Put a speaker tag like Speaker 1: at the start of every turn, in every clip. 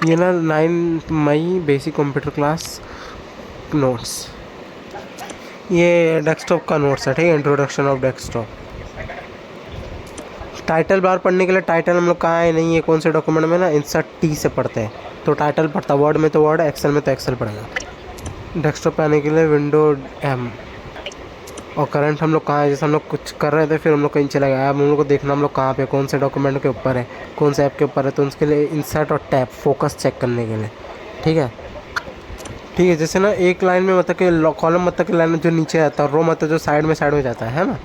Speaker 1: ये ना 9 मई basic computer class notes, ये डेस्कटॉप का नोट्स है, ठीक है, introduction of desktop. Title bar पढ़ने के लिए टाइटल हम लोग कहाँ है नहीं है, कौन से डॉक्यूमेंट में ना, इंसर्ट टी से पढ़ते हैं, तो टाइटल पढ़ता, वर्ड में तो वर्ड, एक्सेल में तो एक्सेल पढ़ेगा। डेस्कटॉप पे आने के लिए विंडो एम। और करंट हम लोग कहाँ है, जैसे हम लोग कुछ कर रहे थे फिर हम लोग कहीं चला गया, अब हम लोग को देखना हम लोग कहाँ पे, कौन से डॉक्यूमेंट के ऊपर है, कौन से ऐप के ऊपर है, तो उसके लिए इंसर्ट और टैब फोकस चेक करने के लिए, ठीक है। ठीक है, जैसे ना एक लाइन में मतलब कि कॉलम मतलब कि लाइन जो नीचे आता है, रो मतलब जो साइड में जाता है ना।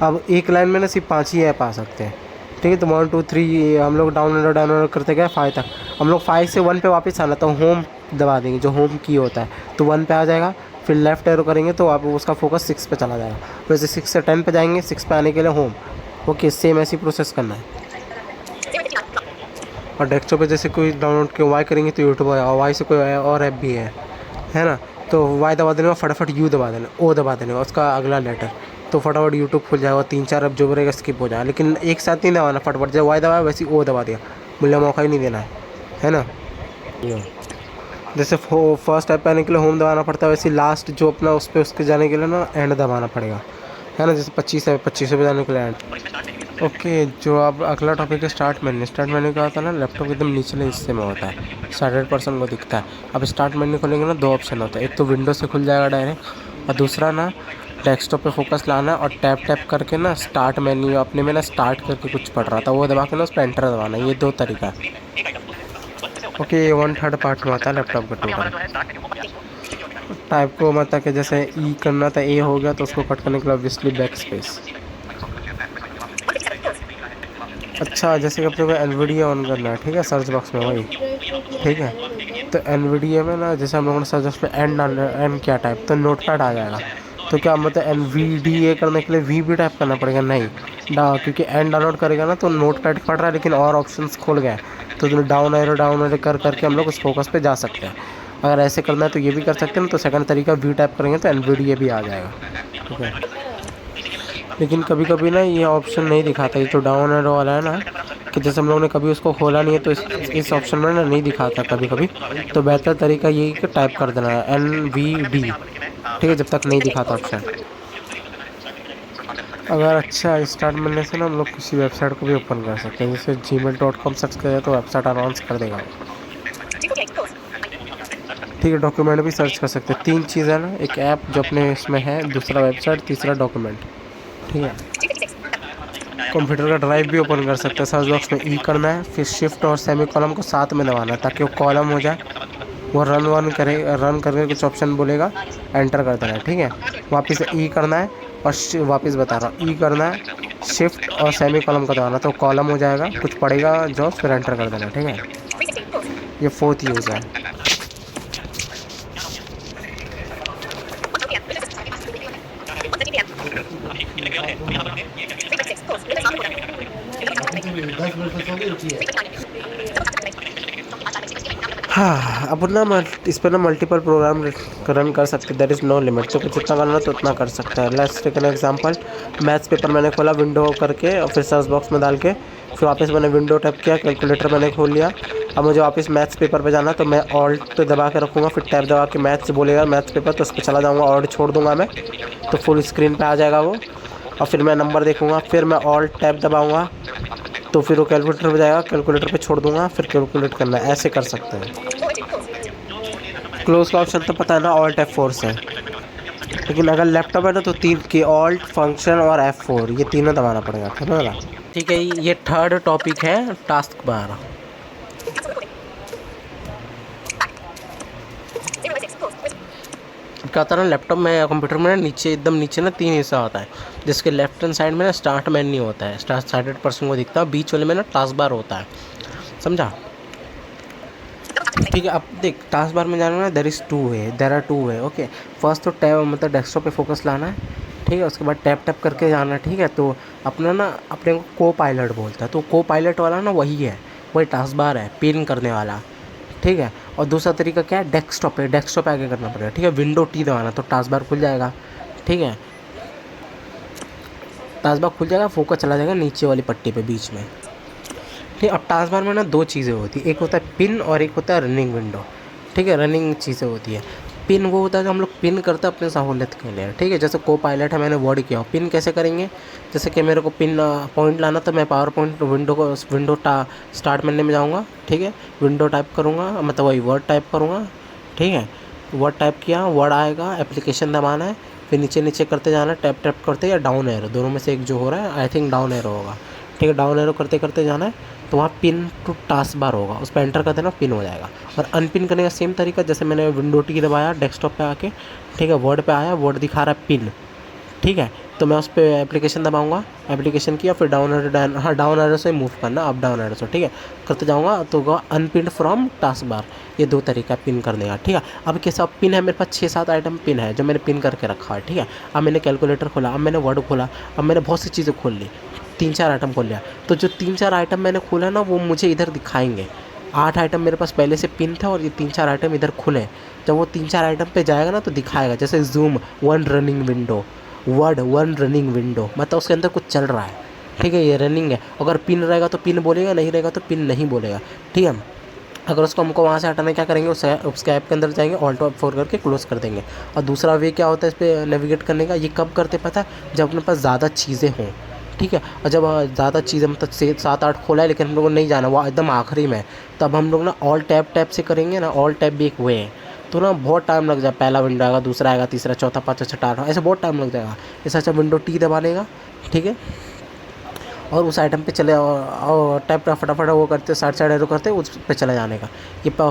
Speaker 1: अब एक लाइन में ना सिर्फ 5 ही ऐप आ सकते हैं, ठीक है। तो 1 2 3 हम लोग डाउनलोड करते गए 5 तक, हम लोग 5 से 1 पे वापस आना, तो होम दबा देंगे, जो होम की होता है तो 1 पे आ जाएगा, फिर लेफ्ट एरो करेंगे तो आप उसका फोकस 6 पे चला जाएगा, वैसे 6 से 10 पे जाएंगे, 6 पे आने के लिए होम। ओके, सेम ऐसी प्रोसेस करना है। और डेस्कटॉप पे जैसे कोई डाउनलोड के वाई करेंगे तो यूट्यूब आएगा, और वाई से कोई और ऐप भी है ना, तो वाई दबा देने का, फटाफट यू दबा देना, ओ दबा देने का उसका अगला लेटर, तो फटाफट यूट्यूब खुल जाएगा, 3 4 अब जो रहेगा स्किप हो जाएगा, लेकिन एक साथ नहीं दबाना, फटाफट जब वाई दबाया वैसे ओ दबा दिया, मुझे मौका ही नहीं देना है ना। जैसे फर्स्ट ऐप पे आने के लिए होम दबाना पड़ता है, वैसे लास्ट जो अपना उस पर उसके जाने के लिए ना एंड दबाना पड़ेगा, है ना। जैसे 25 है, 25 पे जाने के लिए एंड। ओके, जो अब अगला टॉपिक है स्टार्ट मेन्यू क्या होता है ना, लैपटॉप एकदम निचले हिस्से में होता है, स्टार्टेड पर्सन को दिखता है। अब स्टार्ट मेन्यू खोलेंगे ना, 2 ऑप्शन होता है, एक तो विंडो से खुल जाएगा डायरेक्ट, और दूसरा ना डेस्कटॉप पे फोकस लाना और टैप करके ना स्टार्ट मेन्यू, अपने में ना स्टार्ट करके कुछ पढ़ रहा था वो दबा के ना उस पर एंटर दबाना, ये 2 तरीका है। ओके, ये 1/3 पार्ट में आता है लैपटॉप का टोटल। टाइप को मतलब कि जैसे ई करना था, ए हो गया तो उसको कट करने के लिए ऑब्वियसली बैक स्पेस। अच्छा, जैसे कि अपने को एनवीडिया ऑन करना है, ठीक है, सर्च बॉक्स में वही, ठीक है। तो एनवीडिया में ना जैसे हम लोगों ने सर्च बॉक्स में एन क्या टाइप, तो नोटपैड आ जाएगा। तो क्या मतलब एनवीडीए करने के लिए वी भी टाइप करना पड़ेगा, नहीं क्योंकि एन डाउनलोड करेगा ना तो नोटपैड पड़ रहा है लेकिन और ऑप्शंस खुल गए, तो डाउन एरो कर करके हम लोग उस फोकस पे जा सकते हैं। अगर ऐसे करना है तो ये भी कर सकते हैं, तो सेकंड तरीका वी टाइप करेंगे तो एनवीडीए भी आ जाएगा, ठीक है। लेकिन कभी कभी ना ये ऑप्शन नहीं दिखाता, ये तो डाउन एरो वाला है ना, कि जैसे हम लोगों ने कभी उसको खोला नहीं है तो इस ऑप्शन में ना नहीं दिखाता कभी कभी, तो बेहतर तरीका यही कि टाइप कर देना है NVD, ठीक है, जब तक नहीं दिखाता ऑप्शन। अगर अच्छा स्टार्ट मिलने से ना हम लोग किसी वेबसाइट को भी ओपन कर सकते हैं, जैसे gmail.com सर्च करें तो वेबसाइट अनाउंस कर देगा, ठीक है। डॉक्यूमेंट भी सर्च कर सकते हैं, 3 चीज़ है ना, एक ऐप जो अपने इसमें है, दूसरा वेबसाइट, तीसरा डॉक्यूमेंट, ठीक है। कंप्यूटर का ड्राइव भी ओपन कर सकते हैं, सर्च बॉक्स में ई करना है, फिर शिफ्ट और सेमी कॉलम को साथ में दबाना है ताकि वो कॉलम हो जाए, वो रन करके कुछ ऑप्शन बोलेगा, एंटर कर देना है, ठीक है। वापस ई करना है और वापस बता रहा हूँ, ई करना है, शिफ्ट और सेमी कॉलम का दबाना, तो कॉलम हो जाएगा, कुछ पड़ेगा जो, फिर एंटर कर देना, ठीक है। ये 4th यूज़ है। हाँ, अब ना इस पर ना मल्टीपल प्रोग्राम रन कर सकते हैं, देयर इज़ नो लिमिट, तो कुछ जितना करना तो उतना कर सकता है। Let's take an example, maths paper मैंने खोला विंडो करके और फिर सर्च बॉक्स में डाल के, फिर वापस मैंने विंडो टैप किया, कैलकुलेटर मैंने खोल लिया। अब मुझे वापस मैथ्स पेपर पे जाना, तो मैं ऑल्ट दबा के रखूँगा, फिर टैब दबा के मैथ्स बोलेगा मैथ्स पेपर, तो उस पर चला जाऊँगा, ऑल्ट छोड़ दूँगा मैं, तो फुल स्क्रीन पर आ जाएगा वो, और फिर मैं नंबर देखूँगा, फिर मैं ऑल्ट टैब दबाऊँगा तो फिर वो कैलकुलेटर पे जाएगा, कैलकुलेटर पे छोड़ दूंगा, फिर कैलकुलेट करना है, ऐसे कर सकते हैं। क्लोज का ऑप्शन तो पता है ना, ऑल्ट F4 से, लेकिन अगर लैपटॉप है ना तो 3 की ऑल्ट फंक्शन और F4 ये तीनों दबाना पड़ेगा, समझ। ठीक है, ये 3rd टॉपिक है टास्क बार। क्या होता है ना, लैपटॉप में या कंप्यूटर में ना नीचे एकदम नीचे ना 3 हिस्सा होता है, जिसके लेफ्ट हैंड साइड में ना स्टार्ट मेन्यू होता है, स्टार्टेड पर्सन को दिखता है, बीच वाले में ना टास्क बार होता है, समझा। ठीक है, अब देख टास्क बार में जाना ना, there are two way, okay. First तो टैब मतलब डेस्कटॉप पे फोकस लाना है, ठीक है, उसके बाद टैप करके जाना है, ठीक है। तो अपना ना अपने को पायलट बोलता है, तो को पायलट वाला ना वही है, वही टास्क बार है, पिन करने वाला, ठीक है। और दूसरा तरीका क्या है, डेस्कटॉप पे आगे करना पड़ेगा, ठीक है, विंडो टी दबाना तो टास्क बार खुल जाएगा, ठीक है। टास्क बार खुल जाएगा, फोकस चला जाएगा नीचे वाली पट्टी पे बीच में। ठीक है। अब टास्क बार में ना दो चीज़ें होती है, एक होता है पिन और एक होता है रनिंग विंडो। ठीक है, रनिंग चीज़ें होती है। पिन वो होता है जो हम लोग पिन करते हैं अपने सहूलियत के लिए। ठीक है, जैसे को पायलट है, मैंने वर्ड किया, पिन कैसे करेंगे, जैसे कि मेरे को पिन पॉइंट लाना, तो मैं पावर पॉइंट विंडो को स्टार्ट मेन्यू में जाऊँगा। ठीक है, विंडो टाइप करूँगा, मतलब वही वर्ड टाइप करूँगा। ठीक है, वर्ड टाइप किया, वर्ड आएगा, एप्लीकेशन दबाना है, फिर नीचे नीचे करते जाना है, टैप टैप करते, या डाउन एरो, दोनों में से एक जो हो रहा है, आई थिंक डाउन एरो होगा। ठीक है, डाउन एरो करते करते जाना है, तो वहाँ पिन टू टास्क बार होगा, उस पर एंटर कर देना, पिन हो जाएगा। और अनपिन करने का सेम तरीका, जैसे मैंने विंडो टी दबाया डेस्कटॉप पे आके, ठीक है, वर्ड पे आया, वर्ड दिखा रहा है पिन। ठीक है, तो मैं उस पर एप्लीकेशन दबाऊंगा, एप्लीकेशन किया, फिर डाउन एरो, हाँ डाउन एरो से मूव करना, अप डाउन एरो से। ठीक है, करते जाऊँगा तो होगा अनपिन फ्रॉम टास्क बार। ये दो तरीका पिन करने का। ठीक है, अब कैसा, अब पिन है मेरे पास 6-7 आइटम पिन है जो मैंने पिन करके रखा है। ठीक है, अब मैंने कैलकुलेटर खोला, अब मैंने वर्ड खोला, अब मैंने बहुत सी चीज़ें खोल ली, 3-4 आइटम खोल लिया। तो जो 3-4 आइटम मैंने खोला ना, वो मुझे इधर दिखाएंगे। 8 आइटम मेरे पास पहले से पिन थे और ये 3-4 आइटम इधर खुले। जब वो 3-4 आइटम पे जाएगा ना, तो दिखाएगा, जैसे zoom 1 running window, word 1 running window, मतलब उसके अंदर कुछ चल रहा है। ठीक है, ये रनिंग है। अगर पिन रहेगा तो पिन बोलेगा, नहीं रहेगा तो पिन नहीं बोलेगा। ठीक है, अगर उसको हमको वहाँ से हटाना, क्या करेंगे, उसके ऐप के अंदर जाएंगे, ऑल्ट F4 करके क्लोज़ कर देंगे। और दूसरा वे क्या होता है इस पर नेविगेट करने का, ये कब करते पता है, जब अपने पास ज़्यादा चीज़ें हों। ठीक है, और जब ज़्यादा चीज़ें, मतलब 7-8 खोला है लेकिन हम लोगों को नहीं जाना, वो एकदम आखिरी में, तब हम लोग ना ऑल टैप से करेंगे ना, ऑल टैप भी एक वे है, तो ना बहुत टाइम लग जाए, पहला विंडो आएगा, दूसरा आएगा, तीसरा, चौथा, पाँचवा, छठा, आठवां, ऐसे बहुत टाइम लग जाएगा। इससे अच्छा विंडो टी दबा लेगा। ठीक है, और उस आइटम पे चले, और टैप फटाफट वो करते, साइड एरो करते, उस पे चले जाने का।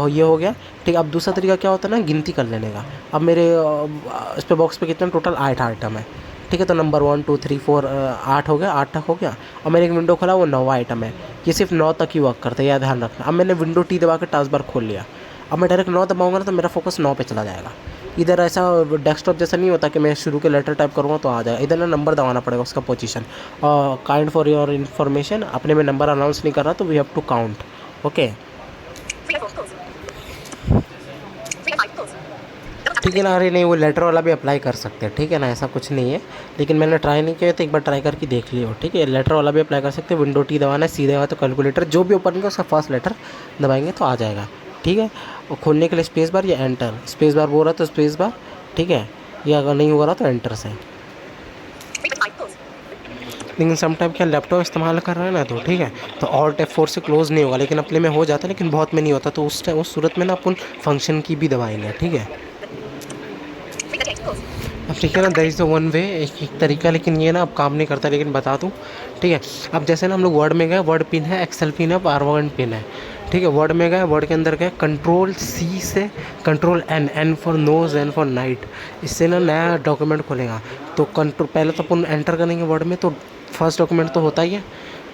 Speaker 1: ये हो गया। ठीक है, अब दूसरा तरीका क्या होता है ना, गिनती कर लेने का। अब मेरे इस पे बॉक्स पे कितने टोटल 8 आइटम है। ठीक है, तो नंबर 1 2 3 4 8 हो गया, 8 तक हो गया। और मैंने एक विंडो खोला, वो 9 आइटम है, ये सिर्फ 9 तक ही वर्क करता है, यह ध्यान रखना। अब मैंने विंडो टी दबा के टास्क बार खोल लिया, अब मैं डायरेक्ट 9 दबाऊंगा ना, तो मेरा फोकस 9 पे चला जाएगा। इधर ऐसा डेस्कटॉप जैसा नहीं होता कि मैं शुरू के लेटर टाइप करूँगा तो आ जाएगा, इधर ना नंबर दबाना पड़ेगा, उसका पोजीशन। और काइंड फॉर योर इन्फॉर्मेशन, अपने में नंबर अनाउंस नहीं कर रहा, तो we have to count. Okay, ठीक है ना। अरे नहीं, वो लेटर वाला भी अप्लाई कर सकते हैं। ठीक है ना, ऐसा कुछ नहीं है, लेकिन मैंने ट्राई नहीं किया, तो एक बार ट्राई करके देख लियो। ठीक है, लेटर वाला भी अप्लाई कर सकते हैं। विंडो टी दबाना है, सीधे आएगा तो कैलकुलेटर जो भी ओपन होगा उसका फर्स्ट लेटर दबाएंगे तो आ जाएगा। ठीक है, और खोलने के लिए स्पेस बार या एंटर, स्पेस बार बोल रहा तो स्पेस बार। ठीक है, या अगर नहीं हो रहा तो एंटर से। लेकिन समटाइम क्या लैपटॉप इस्तेमाल कर रहा है ना, तो ठीक है, तो ऑल्ट F4 से क्लोज नहीं होगा, लेकिन अपने में हो जाता है, लेकिन बहुत में नहीं होता, तो उस सूरत में ना अपन फंक्शन की भी दबाएंगे। ठीक है, अब ठीक है ना, that is the one way, एक तरीका, लेकिन ये ना अब काम नहीं करता, लेकिन बता दूँ। ठीक है, अब जैसे ना हम लोग वर्ड में गए, वर्ड पिन है, एक्सेल पिन है, पावर पिन है। ठीक है, वर्ड में गए, वर्ड के अंदर गए, Ctrl+C से Ctrl+N, N for knows, N for night, इससे ना नया डॉक्यूमेंट खुलेगा। तो कंट्रोल पहले तो अपन एंटर करेंगे वर्ड में, तो फर्स्ट डॉक्यूमेंट तो होता ही है,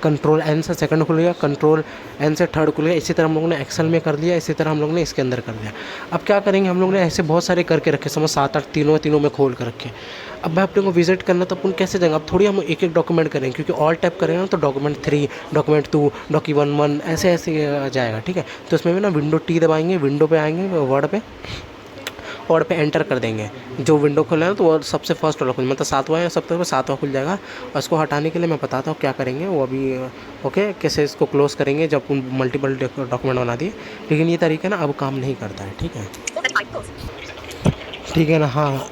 Speaker 1: Ctrl+N से सेकंड खुल गया, Ctrl+N से थर्ड खुल गया। इसी तरह हम लोगों ने एक्सेल में कर दिया, इसी तरह हम लोग ने इसके अंदर कर दिया। अब क्या करेंगे, हम लोग ने ऐसे बहुत सारे करके रखे, समझ 7-8 तीनों में खोल कर रखे। अब मैं अपने को विजिट करना, तो अपन कैसे जाएंगे, अब थोड़ी हम एक एक डॉक्यूमेंट करेंगे, क्योंकि ऑल टाइप करेंगे ना, तो डॉक्यूमेंट 3, डॉक्यूमेंट 2, डॉक्यूमेंट 1 ऐसे जाएगा। ठीक है, तो इसमें भी ना विंडो टी दबाएंगे, विंडो पे आएंगे, वर्ड पे एंटर कर देंगे, जो विंडो खोला है तो वो सबसे फर्स्ट वाला खुल, मतलब 7वां है, सबसे 7वां खुल जाएगा। और इसको हटाने के लिए मैं बताता हूँ क्या करेंगे, वो अभी ओके, कैसे इसको क्लोज़ करेंगे जब मल्टीपल डॉक्यूमेंट बना दिए। लेकिन ये तरीका ना अब काम नहीं करता है। ठीक है, ठीक है ना। हाँ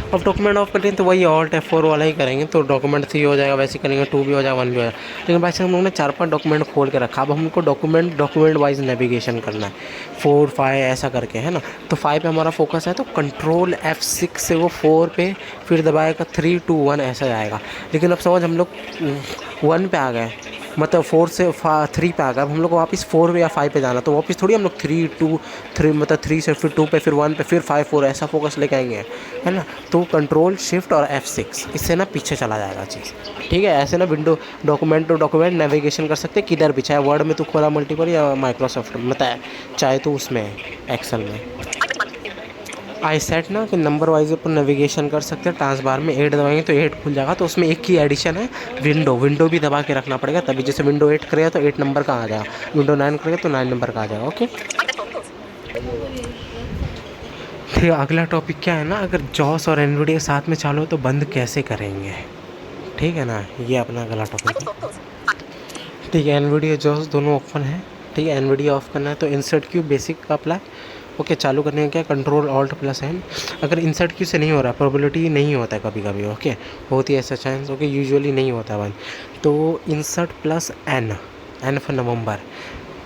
Speaker 1: अब डॉक्यूमेंट ऑफ करेंगे तो वही ऑल्ट F4 वाला ही करेंगे, तो डॉक्यूमेंट 3 हो जाएगा, वैसे करेंगे 2 भी हो जाएगा, 1 भी हो जाएगा। लेकिन वैसे हम लोगों ने 4-5 डॉक्यूमेंट खोल के रखा, अब हमको डॉक्यूमेंट वाइज नेविगेशन करना है, 4 5 ऐसा करके, है ना। तो 5 पे हमारा फोकस है, तो Ctrl+F6 से वो 4 पे, फिर दबाएगा 3 2 1 ऐसा जाएगा। लेकिन अब समझ हम लोग 1 पे आ गए, मतलब 4 से 3 पे आ गया, अब हम लोग को वापस 4 या 5 पे जाना, तो वापस थोड़ी हम लोग 3 2 3, मतलब 3 से फिर 2 पे, फिर 1 पे, फिर 5 4 ऐसा फोकस लेके आएंगे, है ना। तो Ctrl Shift और F6, इससे ना पीछे चला जाएगा चीज़। ठीक है, ऐसे ना window document to document navigation कर सकते हैं, किधर भी, चाहे वर्ड में तो खोला मल्टीपल, या माइक्रोसॉफ्ट मतलब चाहे तो उसमें एक्सेल में। आई सेट ना कि नंबर वाइज अपन नेविगेशन कर सकते हैं। टास्क बार में 8 दबाएंगे तो 8 खुल जाएगा, तो उसमें एक ही एडिशन है, विंडो भी दबा के रखना पड़ेगा, तभी जैसे विंडो 8 करेगा तो 8 नंबर का आ जाएगा, विंडो 9 करेगा तो 9 नंबर का आ जाएगा। ओके, फिर अगला टॉपिक क्या है ना, अगर जॉस और एनवीडिया साथ में चालू हो तो बंद कैसे करेंगे। ठीक है ना, ये अपना अगला टॉपिक है। ठीक है, एनवीडिया जॉस दोनों ओपन है। ठीक है, एनवीडिया ऑफ करना है तो इंसर्ट क्यू बेसिक का अप्लाई। ओके, चालू करने का क्या, कंट्रोल ऑल्ट प्लस एन। अगर इंसर्ट क्यू से नहीं हो रहा, प्रोबेबिलिटी नहीं होता है कभी कभी, ओके, होती है ऐसा चांस, ओके, यूजुअली नहीं होता है वन। तो insert plus N, N for November.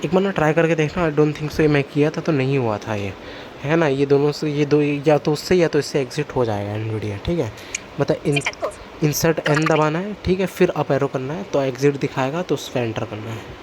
Speaker 1: एक बार ना ट्राई करके देखना, आई डोंट थिंक सो, ये मैं किया था तो नहीं हुआ था ये, है ना। ये दोनों से, ये दो या तो उससे या तो इससे एग्जिट हो जाएगा एनवीडिया। ठीक है, मतलब इंसर्ट एन दबाना है, ठीक है, फिर अप एरो करना है तो एग्जिट दिखाएगा, तो उस पर एंटर करना है।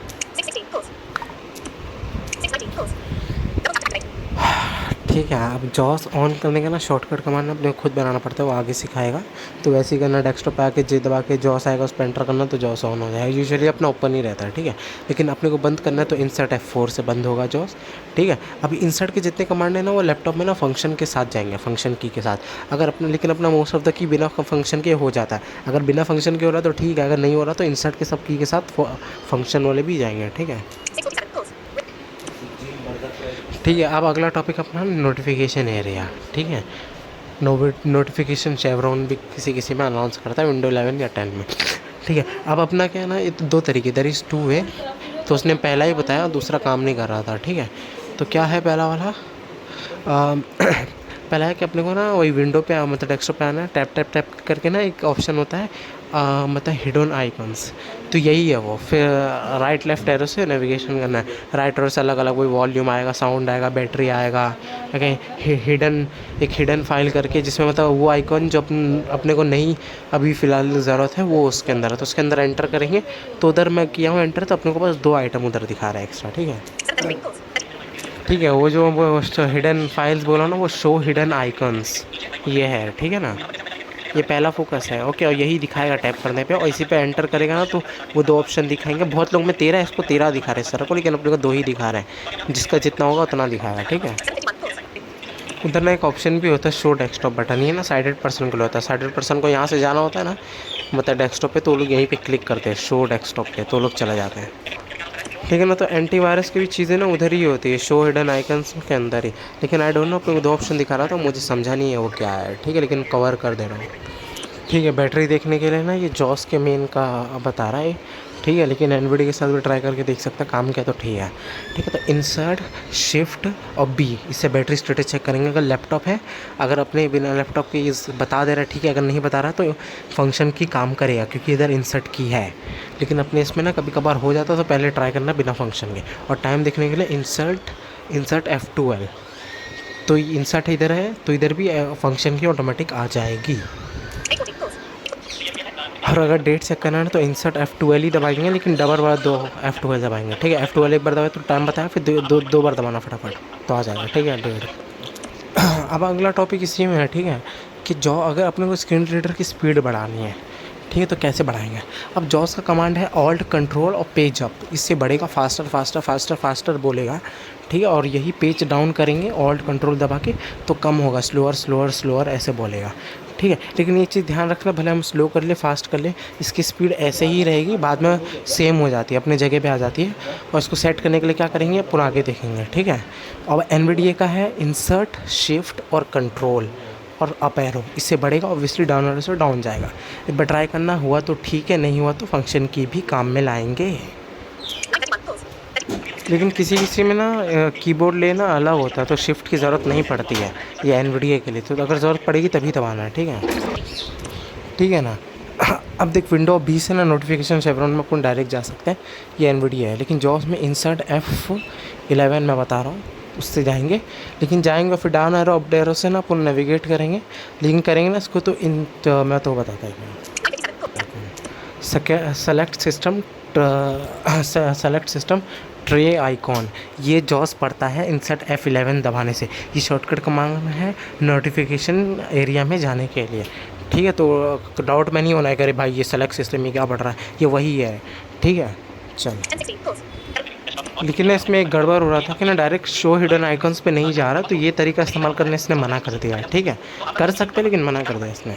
Speaker 1: ठीक है, अब जॉस ऑन करने का ना शॉर्टकट कमांड अपने खुद बनाना पड़ता है, वो आगे सिखाएगा। तो वैसे ही करना, डेस्कटॉप पे आके जे दबा के जॉस आएगा, उस पर एंटर करना तो जॉस ऑन हो जाएगा। यूजुअली अपना ओपन ही रहता है, ठीक है। लेकिन अपने को बंद करना है तो इंसर्ट F4 से बंद होगा जॉस। ठीक है, अब इंसर्ट के जितने कमांड है ना वो लैपटॉप में ना फंक्शन के साथ जाएंगे, फंक्शन की के साथ। अगर अपना, लेकिन अपना मोस्ट ऑफ द की बिना फंक्शन के हो जाता है। अगर बिना फंक्शन के हो रहा है तो ठीक है, अगर नहीं हो रहा तो इंसर्ट के सब की के साथ फंक्शन वाले भी जाएंगे। ठीक है, ठीक है। अब अगला टॉपिक अपना नोटिफिकेशन एरिया। ठीक है, नोटिफिकेशन शेवरॉन भी किसी किसी में अनाउंस करता है, विंडो 11 या 10 में। ठीक है, अब अपना क्या है ना, ये तो दो तरीके, देयर इज़ टू वे। तो उसने पहला ही बताया, दूसरा काम नहीं कर रहा था। ठीक है, तो क्या है पहला वाला, पहला है कि अपने को ना वही विंडो पे, मतलब डेस्कटॉप पे आना है, टैप टैप टैप करके ना एक ऑप्शन होता है, मतलब हिडन आइकन्स। तो यही है वो, फिर राइट लेफ्ट एरो से नेविगेशन करना है। राइट एरो से अलग अलग वही वॉल्यूम आएगा, साउंड आएगा, बैटरी आएगा, हिडन, एक हिडन फाइल करके, जिसमें मतलब वो आइकन जो अपने को नहीं अभी फ़िलहाल ज़रूरत है वो उसके अंदर है। तो उसके अंदर एंटर करेंगे तो उधर मैं किया हूँ एंटर, तो अपने को बस 2 आइटम उधर दिखा रहा है एक्स्ट्रा। ठीक है, ठीक है, वो जो वो हिडन फाइल्स बोला ना, वो शो हिडन आइकन्स, ये है। ठीक है ना, ये पहला फोकस है। ओके, और यही दिखाएगा टैप करने पे, और इसी पे एंटर करेगा ना तो वो 2 ऑप्शन दिखाएंगे। बहुत लोग में 13 है, इसको 13 दिखा रहे हैं सर को, लेकिन अपने को 2 ही दिखा रहे हैं, जिसका जितना होगा उतना दिखाएगा। ठीक है, उधर ना एक ऑप्शन भी होता है शो डेस्कटॉप बटन, ये ना साइडेड पर्सन के लिए होता है। साइडेड पर्सन को यहाँ से जाना होता है ना, मतलब डेस्कटॉप पे, तो लोग यहीं पे क्लिक करते हैं शो डेस्कटॉप पे, तो लोग चले जाते हैं। ठीक है ना, तो एंटीवायरस की भी चीज़ें ना उधर ही होती है, शो हिडन आइकन्स के अंदर ही। लेकिन आई डोंट नो, अपने को 2 ऑप्शन दिखा रहा था, मुझे समझा नहीं है वो क्या है। ठीक है, लेकिन कवर कर दे रहा हूँ। ठीक है, बैटरी देखने के लिए ना ये जॉस के मेन का बता रहा है। ठीक है, लेकिन एनवीडी के साथ भी ट्राई करके देख सकते हैं काम क्या, तो ठीक है। ठीक है, तो इंसर्ट शिफ्ट और बी, इससे बैटरी स्टेटस चेक करेंगे। अगर लैपटॉप है, अगर अपने बिना लैपटॉप के इस बता दे रहा है ठीक है, अगर नहीं बता रहा तो फंक्शन की काम करेगा, क्योंकि इधर इंसर्ट की है। लेकिन अपने इसमें ना कभी कभार हो जाता तो पहले ट्राई करना बिना फंक्शन के। और टाइम देखने के लिए इंसर्ट F12, तो इंसर्ट इधर है तो इधर भी फंक्शन की ऑटोमेटिक आ जाएगी। और अगर डेट चेक करना है तो इंसर्ट F12 ही दबाएंगे, लेकिन डबल बार 2 F12 दबाएंगे। ठीक है, F12 एक बार दबाए तो टाइम बताया, फिर दो बार दबाना फटाफट, तो आ जाएगा। ठीक है, डेट। अब अगला टॉपिक इसी में है। ठीक है, कि जो अगर अपने को स्क्रीन रीडर की स्पीड बढ़ानी है, ठीक है, तो कैसे बढ़ाएंगे। अब जॉस का कमांड है ऑल्ट कंट्रोल और पेज अप, इससे बढ़ेगा, फास्टर फास्टर फास्टर फास्टर बोलेगा। ठीक है, और यही पेज डाउन करेंगे ऑल्ट कंट्रोल दबा के तो कम होगा, स्लोअर स्लोअर स्लोअर ऐसे बोलेगा। ठीक है, लेकिन ये चीज़ ध्यान रखना, भले हम स्लो कर ले फास्ट कर ले, इसकी स्पीड ऐसे ही रहेगी, बाद में सेम हो जाती है, अपने जगह पे आ जाती है। और इसको सेट करने के लिए क्या करेंगे, पूरा आगे देखेंगे। ठीक है, अब एनवीडिया का है इंसर्ट शिफ्ट और कंट्रोल और अप एरो, इससे बढ़ेगा, ऑब्वियसली डाउन एरो से डाउन जाएगा। एक बार ट्राई करना, हुआ तो ठीक है, नहीं हुआ तो फंक्शन की भी काम में लाएंगे। लेकिन किसी किसी में ना कीबोर्ड लेना अलग होता है, तो शिफ्ट की ज़रूरत नहीं पड़ती है ये एनवीडिया के लिए, तो अगर ज़रूरत पड़ेगी तभी दबाना है। ठीक है, ठीक है ना। अब देख, विंडो 20 से ना नोटिफिकेशन शेवरॉन में अपन डायरेक्ट जा सकते हैं, ये एनवीडिया है। लेकिन जॉस में इंसर्ट F11 मैं बता रहा हूँ, उससे जाएंगे। लेकिन जाएंगे फिर डाउन एरो अप एरो से ना अपन नेविगेट करेंगे, लेकिन करेंगे ना इसको तो मैं तो बताता हूँ। सेलेक्ट सिस्टम ट्रे आइकॉन, ये जॉस पड़ता है इंसर्ट F11 दबाने से। ये शॉर्टकट कमांड है नोटिफिकेशन एरिया में जाने के लिए। ठीक है, तो डाउट में नहीं होना है कि अरे भाई ये सेलेक्ट सिस्टम में क्या पड़ रहा है, ये वही है। ठीक है, चलो। लेकिन इसमें एक गड़बड़ हो रहा था कि ना डायरेक्ट शो हिडन आइकन्स पे नहीं जा रहा, तो ये तरीका इस्तेमाल करने इसने मना कर दिया। ठीक है, कर सकते लेकिन मना कर दिया इसने।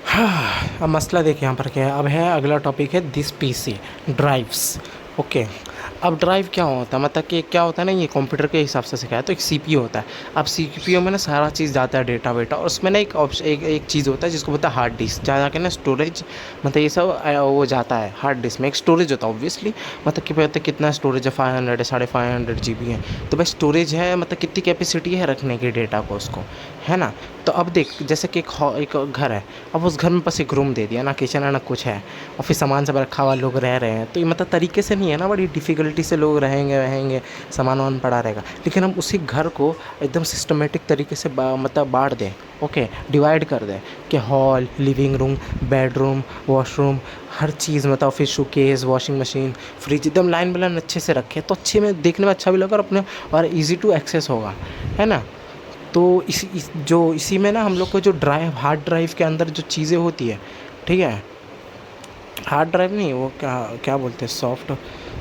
Speaker 1: हाँ, अब मसला देखिए यहाँ पर क्या है। अब है अगला टॉपिक है दिस पीसी ड्राइव्स।
Speaker 2: ओके। अब ड्राइव क्या होता है, मतलब कि क्या होता है ना, ये कंप्यूटर के हिसाब से सिखाया, तो एक सीपीयू होता है। अब सीपीयू में ना सारा चीज़ जाता है, डेटा वेटा, और उसमें ना एक ऑप्शन, एक चीज़ होता है जिसको बोलता है हार्ड डिस्क। जहाँ जाके ना स्टोरेज, मतलब ये सब वो जाता है हार्ड डिस्क में। एक स्टोरेज होता है ऑब्वियसली, मतलब कि पता है कितना स्टोरेज है, 500 है, 550 GB है। तो भाई स्टोरेज है, मतलब कितनी कैपेसिटी है रखने की डेटा को उसको, है ना। तो अब देख, जैसे कि एक घर है, अब उस घर में बस एक रूम दे दिया, ना किचन है ना कुछ है, और फिर सामान सब रखा हुआ, लोग रह रहे हैं, तो ये मतलब तरीके से नहीं है ना, बड़ी डिफ़िकल्टी से लोग रहेंगे, सामान वामान पड़ा रहेगा। लेकिन हम उसी घर को एकदम सिस्टमेटिक तरीके से मतलब बाँट दें, ओके, डिवाइड कर दें कि hall, living room, bedroom, washroom, हर चीज़, मतलब फिर शोकेस, वॉशिंग मशीन, फ्रिज, एकदम लाइन बाय लाइन अच्छे से रखें, तो अच्छे में देखने में अच्छा भी लगेगा और अपने और ईज़ी टू एक्सेस होगा, है ना। तो इसी में ना हम लोग को जो हार्ड ड्राइव के अंदर जो चीज़ें होती है, ठीक है, हार्ड ड्राइव नहीं, वो क्या क्या बोलते हैं, सॉफ्ट,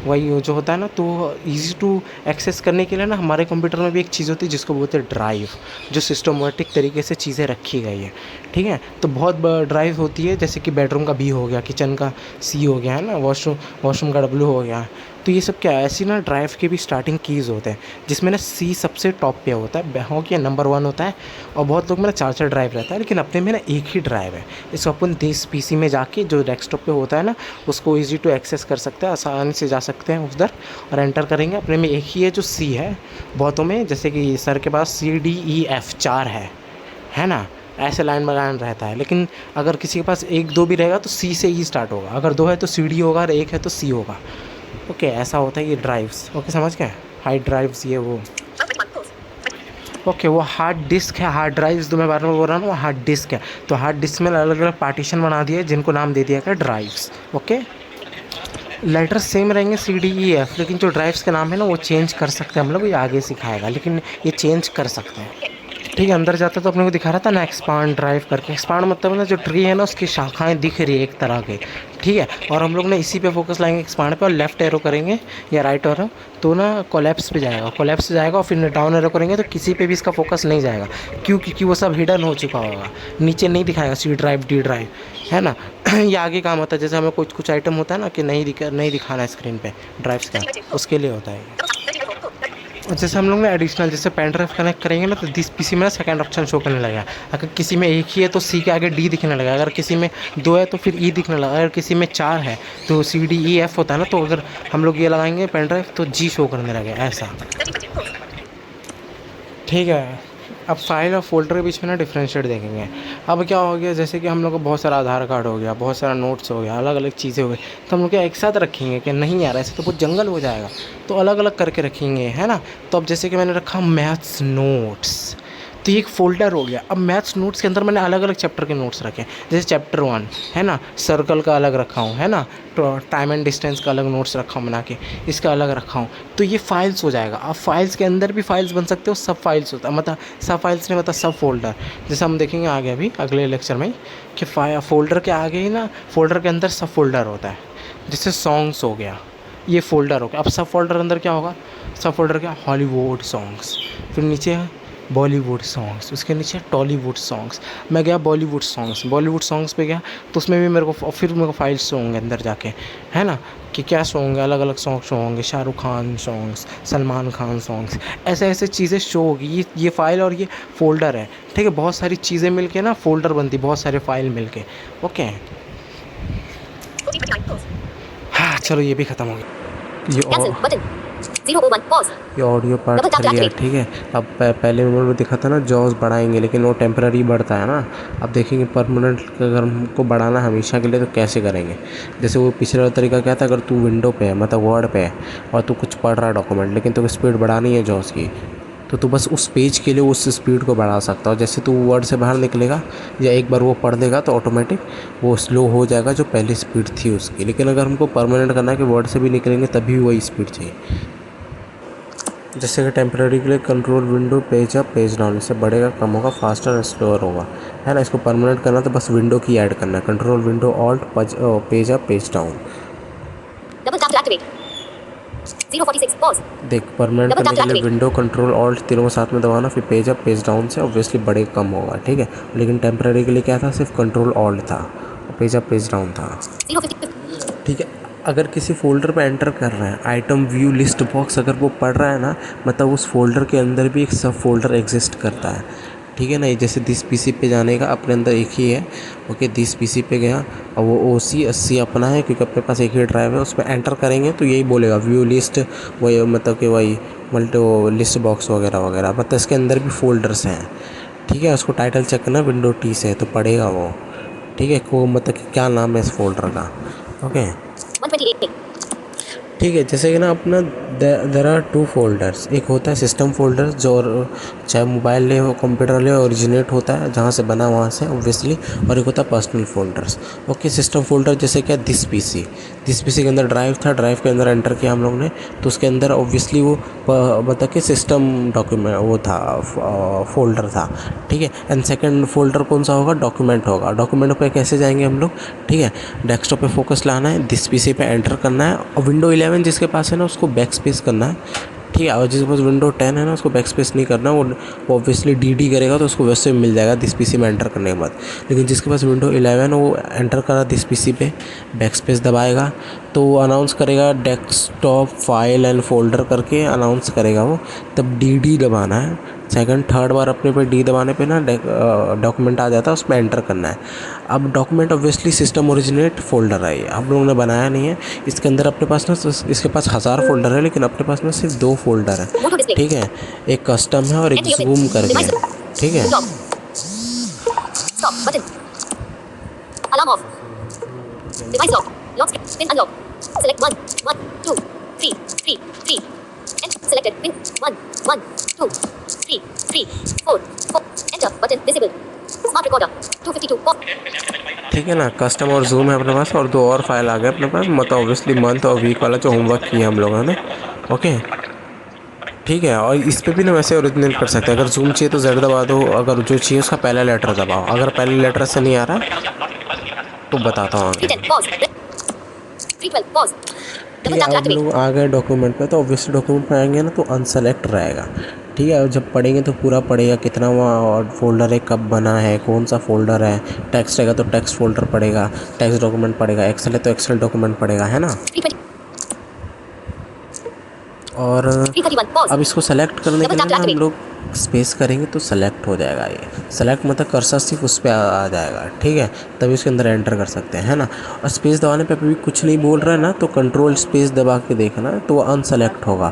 Speaker 2: वही वो जो होता है ना, तो इजी टू एक्सेस करने के लिए ना हमारे कंप्यूटर में भी एक चीज़ होती है जिसको बोलते हैं ड्राइव, जो सिस्टमेटिक तरीके से चीज़ें रखी गई है, ठीक है। तो बहुत ड्राइव होती है, जैसे कि बेडरूम का बी हो गया, किचन का सी हो गया, है ना, वॉशरूम का डब्ल्यू हो गया। तो ये सब क्या है, ऐसी ना ड्राइव के भी स्टार्टिंग कीज़ होते हैं, जिसमें ना सी सबसे टॉप पे होता है, हो गया नंबर 1 होता है। और बहुत लोग में ना 4 ड्राइव रहता है, लेकिन अपने में ना एक ही ड्राइव है। इसको अपन देश पीसी में जाके जो डेस्कटॉप पे होता है ना, उसको ईजी टू एक्सेस कर सकते हैं, आसानी से जा सकते हैं उधर और एंटर करेंगे। अपने में एक ही है जो सी है, बहुतों में जैसे कि सर के पास CDEF 4 है ना, ऐसे लाइन बाय लाइन रहता है। लेकिन अगर किसी के पास 1 2 भी रहेगा तो सी से ही स्टार्ट होगा, अगर 2 है तो CD होगा और 1 है तो सी होगा। ओके, ऐसा होता है ये ड्राइव्स। ओके, समझ गए, हार्ड ड्राइव्स ये वो। ओके, वो हार्ड डिस्क है, हार्ड ड्राइव्स जो मैं बार बार बोल रहा हूँ वो हार्ड डिस्क है। तो हार्ड डिस्क में अलग अलग पार्टीशन बना दिए जिनको नाम दे दिया गया ड्राइव्स। ओके, लेटर सेम रहेंगे CDEF, लेकिन जो ड्राइव्स के नाम है ना वो चेंज कर सकते हैं हम लोग, ये आगे सिखाएगा, लेकिन ये चेंज कर सकते हैं, ठीक है। अंदर जाता तो अपने को दिखा रहा था ना एक्सपांड ड्राइव करके। एक्सपांड मतलब ना जो ट्री है ना उसकी शाखाएं दिख रही है एक तरह के, ठीक है। और हम लोग ना इसी पे फोकस लाएंगे एक्सपांड पे, और लेफ्ट एरो करेंगे या राइट एरो तो ना कोलैप्स पे जाएगा, कोलैप्स पे जाएगा, और फिर डाउन एरो करेंगे तो किसी पे भी इसका फोकस नहीं जाएगा, क्यों, क्योंकि वो सब हिडन हो चुका होगा, नीचे नहीं दिखाएगा C ड्राइव D ड्राइव, है ना। ये आगे काम होता है, जैसे हमें कुछ कुछ आइटम होता है ना कि नहीं दिखाना है स्क्रीन पे ड्राइव्स का, उसके लिए होता है। और जैसे हम लोग ना एडिशनल जैसे पेन ड्राइव कनेक्ट करेंगे ना, तो दिस पीसी में ना सेकंड ऑप्शन शो करने लगेगा। अगर किसी में एक ही है तो सी के आगे डी दिखने लगेगा, अगर किसी में 2 है तो फिर ई दिखने लगेगा, अगर किसी में 4 है तो CDEF होता है ना, तो अगर हम लोग ये लगाएंगे पेन ड्राइव तो जी शो करने लगेगा, ऐसा, ठीक है। अब फाइल और फ़ोल्डर के बीच में ना डिफ्रेंशिएट देखेंगे। अब क्या हो गया, जैसे कि हम लोग को बहुत सारा आधार कार्ड हो गया, बहुत सारा नोट्स हो गया, अलग अलग चीज़ें हो गई, तो हम लोग क्या एक साथ रखेंगे कि नहीं यार, ऐसे तो कुछ जंगल हो जाएगा, तो अलग अलग करके रखेंगे, है ना। तो अब जैसे कि मैंने रखा मैथ्स नोट्स, तो ये एक फ़ोल्डर हो गया। अब मैथ्स नोट्स के अंदर मैंने अलग अलग चैप्टर के नोट्स रखे, जैसे चैप्टर 1 है ना, सर्कल का अलग रखा हूँ, है ना, तो टाइम एंड डिस्टेंस का अलग नोट्स रखा हूँ बना के, इसका अलग रखा हूँ, तो ये फाइल्स हो जाएगा। अब फाइल्स के अंदर भी फाइल्स बन सकते हो, सब फाइल्स होता है, मतलब सब फाइल्स नहीं, मतलब सब फोल्डर, जैसे हम देखेंगे आगे अभी अगले लेक्चर में कि फोल्डर के आगे ही ना, फोल्डर के अंदर सब फोल्डर होता है, जैसे सॉन्ग्स हो गया, ये फोल्डर हो गया। अब सब फोल्डर अंदर क्या होगा, सब फोल्डर क्या, हॉलीवुड सॉन्ग्स, फिर नीचे है बॉलीवुड सॉन्ग्स, उसके नीचे टॉलीवुड सॉन्ग्स। मैं गया बॉलीवुड सॉन्ग्स पे गया, तो उसमें भी मेरे को फिर मेरे को फाइल्स शो होंगे अंदर जाके, है ना, कि क्या शो होंगे, अलग अलग सॉन्ग शो होंगे, शाहरुख खान सॉन्ग्स, सलमान खान सॉन्ग्स, ऐसे ऐसे चीज़ें शो होगी। ये फाइल और ये फोल्डर है, ठीक है, बहुत सारी चीज़ें मिलके ना फोल्डर बनती, बहुत सारे फाइल मिलके। ओके, हाँ चलो ये भी ख़त्म हो गया, ये ऑडियो पार्ट क्लियर, ठीक है। अब पहले उन्होंने दिखा था ना जॉस बढ़ाएंगे, लेकिन वो टेम्पररी बढ़ता है ना। अब देखेंगे परमानेंट अगर हमको बढ़ाना हमेशा के लिए तो कैसे करेंगे। जैसे वो पिछले वाला तरीका क्या था, अगर तू विंडो पे है, मतलब वर्ड पे है, और तू कुछ पढ़ रहा है डॉक्यूमेंट, लेकिन तो स्पीड बढ़ानी है जॉस की, तो तू बस उस पेज के लिए उस स्पीड को बढ़ा सकता हो। जैसे तू वर्ड से बाहर निकलेगा या एक बार वो पढ़ लेगा तो ऑटोमेटिक वो स्लो हो जाएगा जो पहली स्पीड थी उसकी। लेकिन अगर हमको परमानेंट करना है कि वर्ड से भी निकलेंगे तभी वही स्पीड चाहिए। जैसे कि टेम्पररी के लिए control window page up page down, इससे बढ़ेगा कम होगा, फास्टर और स्लोअर होगा, है ना। इसको परमानेंट करना तो बस विंडो की ऐड करना है, control window alt page up page down. देख, परमानेंट करने के लिए विंडो कंट्रोल ऑल्ट तीनों को साथ में दबाना, फिर पेज अप पेज डाउन से ऑब्वियसली बढ़ेगा कम होगा, ठीक है। लेकिन टेम्पररी के लिए क्या था, सिर्फ कंट्रोल ऑल्ट था और पेज अप पेज डाउन था, ठीक है।
Speaker 1: अगर किसी फ़ोल्डर पे एंटर कर रहे हैं, आइटम व्यू लिस्ट बॉक्स अगर वो पढ़ रहा है ना, मतलब उस फोल्डर के अंदर भी एक सब फोल्डर एग्जिस्ट करता है, ठीक है ना। ये जैसे दिस पीसी पे जाने का अपने अंदर एक ही है, ओके, दिस पीसी पे गया और वो OC80 अपना है क्योंकि अपने पास एक ही ड्राइव है, उस पर एंटर करेंगे तो यही बोलेगा व्यू लिस्ट, वही मतलब कि वही मल्टी लिस्ट बॉक्स वगैरह वगैरह, मतलब इसके अंदर भी फोल्डर्स हैं, ठीक है। उसको टाइटल चेक करना विंडो टी से तो पढ़ेगा वो, ठीक है, को मतलब कि क्या नाम है इस फोल्डर का, ओके,
Speaker 3: 128
Speaker 1: ठीक है। जैसे कि ना अपना देर आर 2 फोल्डर्स, एक होता है सिस्टम फोल्डर जो चाहे मोबाइल ले हो कंप्यूटर ले ओरिजिनेट होता है जहाँ से बना वहाँ से ऑब्वियसली, और एक होता है personal folders, okay. System folder जैसे क्या दिस पीसी के अंदर ड्राइव था, ड्राइव के अंदर एंटर किया हम लोग ने तो उसके अंदर ऑब्वियसली वो मतलब कि सिस्टम डॉक्यूमेंट वो था, फोल्डर था, ठीक है। एंड सेकंड फोल्डर कौन सा होगा, डॉक्यूमेंट होगा। डॉक्यूमेंट पे कैसे जाएंगे हम लोग, ठीक है, डेस्कटॉप पे फोकस लाना है, दिस पीसी पे एंटर करना है और विंडो 11 जिसके पास है ना उसको बैक स्पेस करना है, ठीक है। और जिसके पास विंडो 10 है ना उसको बैक स्पेस नहीं करना, वो ऑब्वियसली डी करेगा तो उसको वैसे मिल जाएगा दिस पीसी में एंटर करने के बाद। लेकिन जिसके पास विंडो 11 वो एंटर करा दिस पीसी पे बैक स्पेस दबाएगा तो वो अनाउंस करेगा डेस्कटॉप फाइल एंड फोल्डर करके अनाउंस करेगा वो, तब डी दबाना है। सेकंड थर्ड बार अपने पे डी दबाने पे ना डॉक्यूमेंट आ जाता है, उसमें एंटर करना है। अब document obviously system originate folder है, ये आप लोगों ने बनाया नहीं है। इसके अंदर अपने पास ना इसके पास 1000 फोल्डर है लेकिन अपने पास ना सिर्फ 2 फोल्डर है, ठीक है। एक कस्टम है और एक जूम करके, ठीक है।
Speaker 3: Stop button. Alarm off. Device lock. Lock screen. Pin unlock. Select 1, 1, 2, 3, 3, 3. Enter. Selected. Pin 1, 1, 2, 3, 3, 4, 4. Enter. Button visible. Smart recorder. 252. Pause.
Speaker 1: ठीक है ना, कस्टम और जूम है अपने पास और 2 और फाइल आ गए अपने पास, मतलब ऑब्वियसली मंथ और वीक वाला जो होमवर्क किया हम लोगों ने, ओके, ठीक है। और इस पे भी ना वैसे ओरिजिनल कर सकते हैं, अगर जूम चाहिए तो Z दबा दो, अगर जो चाहिए उसका पहला लेटर दबाओ, अगर पहले लेटर से नहीं आ रहा तो बताता हूँ आगे।
Speaker 3: 310. Pause. 312. Pause.
Speaker 1: ठीक है, अब हम लोग आ गए डॉक्यूमेंट पे, तो ऑब्वियसली डॉक्यूमेंट पे आएंगे ना तो अनसेलेक्ट रहेगा, ठीक है। और जब पढ़ेंगे तो पूरा पढ़ेगा कितना वहाँ फोल्डर है, कब बना है, कौन सा फोल्डर है। टेक्स्ट रहेगा तो टेक्स्ट फोल्डर पड़ेगा, टेक्स्ट डॉक्यूमेंट पड़ेगा, एक्सेल है तो एक्सेल डॉक्यूमेंट पड़ेगा, है ना।
Speaker 3: 320.
Speaker 1: और
Speaker 3: 331. Pause.
Speaker 1: अब इसको सेलेक्ट करने के लिए ना हम लोग स्पेस करेंगे तो सेलेक्ट हो जाएगा, ये सेलेक्ट मतलब कर्सर सिर्फ उस पर आ जाएगा, ठीक है, तभी उसके अंदर एंटर कर सकते हैं, है ना। और स्पेस दबाने पे भी कुछ नहीं बोल रहा है ना तो कंट्रोल स्पेस दबा के देखना तो वो अनसेलेक्ट होगा,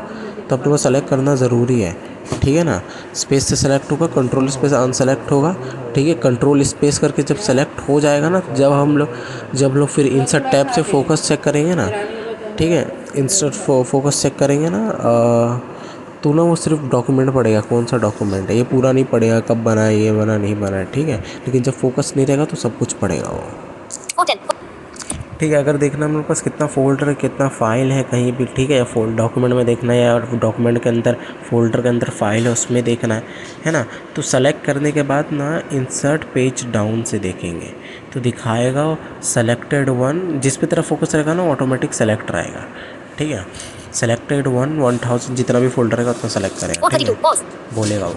Speaker 1: तो अपने को सेलेक्ट करना ज़रूरी है, ठीक है ना। स्पेस से सेलेक्ट होगा, कंट्रोल स्पेस अनसेलेक्ट होगा, ठीक है। कंट्रोल स्पेस करके जब सेलेक्ट हो जाएगा ना, जब लोग फिर इंसर्ट टैब से फोकस चेक करेंगे ना, ठीक है, इंसर्ट फोकस चेक करेंगे ना तो ना वो सिर्फ डॉक्यूमेंट पड़ेगा, कौन सा डॉक्यूमेंट है, ये पूरा नहीं पड़ेगा कब बना है, ये बना नहीं बना है, ठीक है। लेकिन जब फोकस नहीं रहेगा तो सब कुछ पड़ेगा वो,
Speaker 3: 410.
Speaker 1: ठीक है। अगर देखना मेरे पास कितना फोल्डर है, कितना फाइल है कहीं भी, ठीक है, डॉक्यूमेंट में देखना है या डॉक्यूमेंट के अंदर फोल्डर के अंदर फाइल है उसमें देखना है ना। तो सेलेक्ट करने के बाद ना इंसर्ट पेज डाउन से देखेंगे तो दिखाएगा सेलेक्टेड वन, जिस पे तरफ फोकस रहेगा ना ऑटोमेटिक सेलेक्ट रहेगा, ठीक है। सेलेक्टेड 1000 जितना भी फोल्डर रहेगा उतना सेलेक्ट करेगा, ठीक
Speaker 3: 432. Pause.
Speaker 1: है, बोलेगा वो,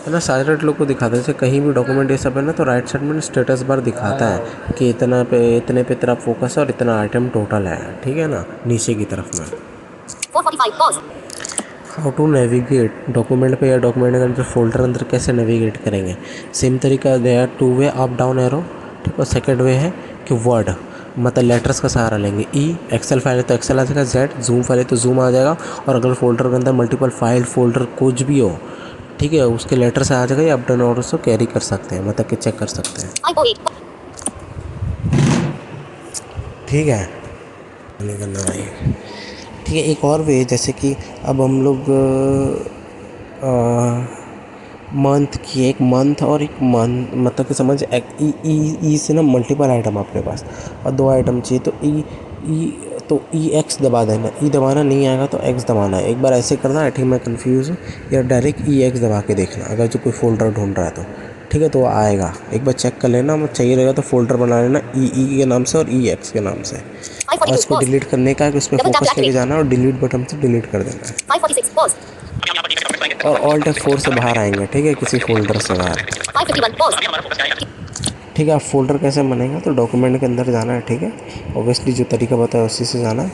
Speaker 1: है ना। सारे लोग को दिखाते हैं, जैसे कहीं भी डॉक्यूमेंट ये सब है ना तो राइट साइड में स्टेटस बार दिखाता है कि इतने पे तेरा फोकस है और इतना आइटम टोटल है, ठीक है ना, नीचे की तरफ में।
Speaker 3: 445. Pause.
Speaker 1: How to navigate document पे या डॉक्यूमेंट के अंदर फोल्डर अंदर कैसे नेविगेट करेंगे, सेम तरीका, they are 2 way, up down arrow, ठीक। और सेकंड वे है कि वर्ड मतलब लेटर्स का सहारा लेंगे, एक्सेल फाइल है तो एक्सेल आ जाएगा, जूम फाइल है तो जूम आ जाएगा, और अगर फोल्डर के अंदर मल्टीपल फाइल फोल्डर कुछ भी हो, ठीक है, उसके लेटर से आ जाएगा, या अप डाउन और उसको कैरी कर सकते हैं, मतलब कि चेक कर सकते हैं,
Speaker 3: 508.
Speaker 1: ठीक है, नहीं करना भाई, ठीक है। एक और वे जैसे कि अब हम लोग मंथ की, एक मंथ और एक मंथ मतलब कि समझ ई से ना मल्टीपल आइटम अपने पास और 2 आइटम चाहिए तो ई एक्स दबा देना, ई दबाना नहीं आएगा तो एक्स दबाना है। एक बार ऐसे करना, आई थिंक मैं कंफ्यूज हूँ, या डायरेक्ट ई एक्स दबा के देखना अगर जो कोई फोल्डर ढूंढ रहा है तो, ठीक है, तो आएगा। एक बार चेक कर लेना, चाहिए रहेगा तो फोल्डर बना लेना ई के नाम से और ई एक्स के नाम से, और इसको डिलीट करने का है कि उस पर फोकस लेके जाना और डिलीट बटन से डिलीट कर देना है,
Speaker 3: 546. Pause.
Speaker 1: और ऑल्ट F4 से बाहर आएंगे, ठीक है, किसी फोल्डर से बाहर,
Speaker 3: 551. Pause.
Speaker 1: ठीक ठीक है। अब फोल्डर कैसे बनेगा, तो डॉक्यूमेंट के अंदर जाना है, ठीक है। ऑब्वियसली जो तरीका बताया उसी से जाना है,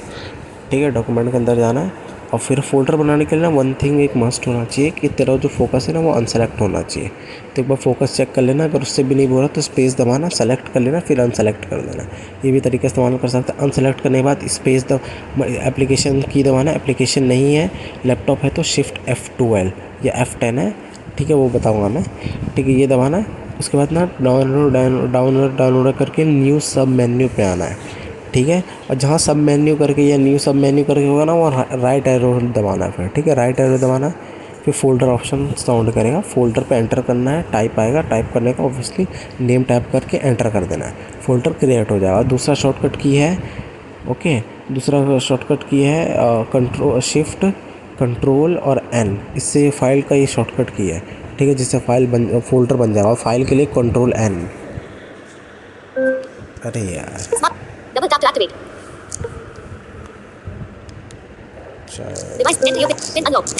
Speaker 1: ठीक है। डॉक्यूमेंट के अंदर जाना है और फिर फोल्डर बनाने के लिए ना वन थिंग एक मस्ट होना चाहिए कि तेरा जो फोकस है ना वो अनसेलेक्ट होना चाहिए। तो एक बार फोकस चेक कर लेना, अगर उससे भी नहीं हो रहा तो स्पेस दबाना, सेलेक्ट कर लेना, फिर अनसेलेक्ट कर देना। ये भी तरीका इस्तेमाल कर सकते हैं। अनसेलेक्ट करने के बाद स्पेस एप्लीकेशन की दबाना। एप्लीकेशन नहीं है, लैपटॉप है तो शिफ्ट F12 या F10 है, ठीक है, वो बताऊँगा मैं, ठीक है। ये दबाना है। उसके बाद ना डाउनलोड करके न्यू सब मेन्यू पे आना है, ठीक है। और जहाँ सब मेन्यू करके या न्यू सब मेन्यू करके होगा ना वो राइट एरो दबाना है फिर, ठीक है। राइट एरो दबाना, फिर फोल्डर ऑप्शन साउंड करेगा, फोल्डर पे एंटर करना है, टाइप आएगा, टाइप करने का ऑब्वियसली नेम टाइप करके एंटर कर देना है, फोल्डर क्रिएट हो जाएगा। दूसरा शॉर्टकट की है, ओके, दूसरा शॉर्टकट की है शिफ्ट कंट्रोल और N, इससे फाइल का ये शॉर्टकट की है, ठीक है, जिससे फोल्डर बन जाएगा। फाइल के लिए कंट्रोल N। अरे यार,
Speaker 3: Double tap to activate. Device enter your pin unlock.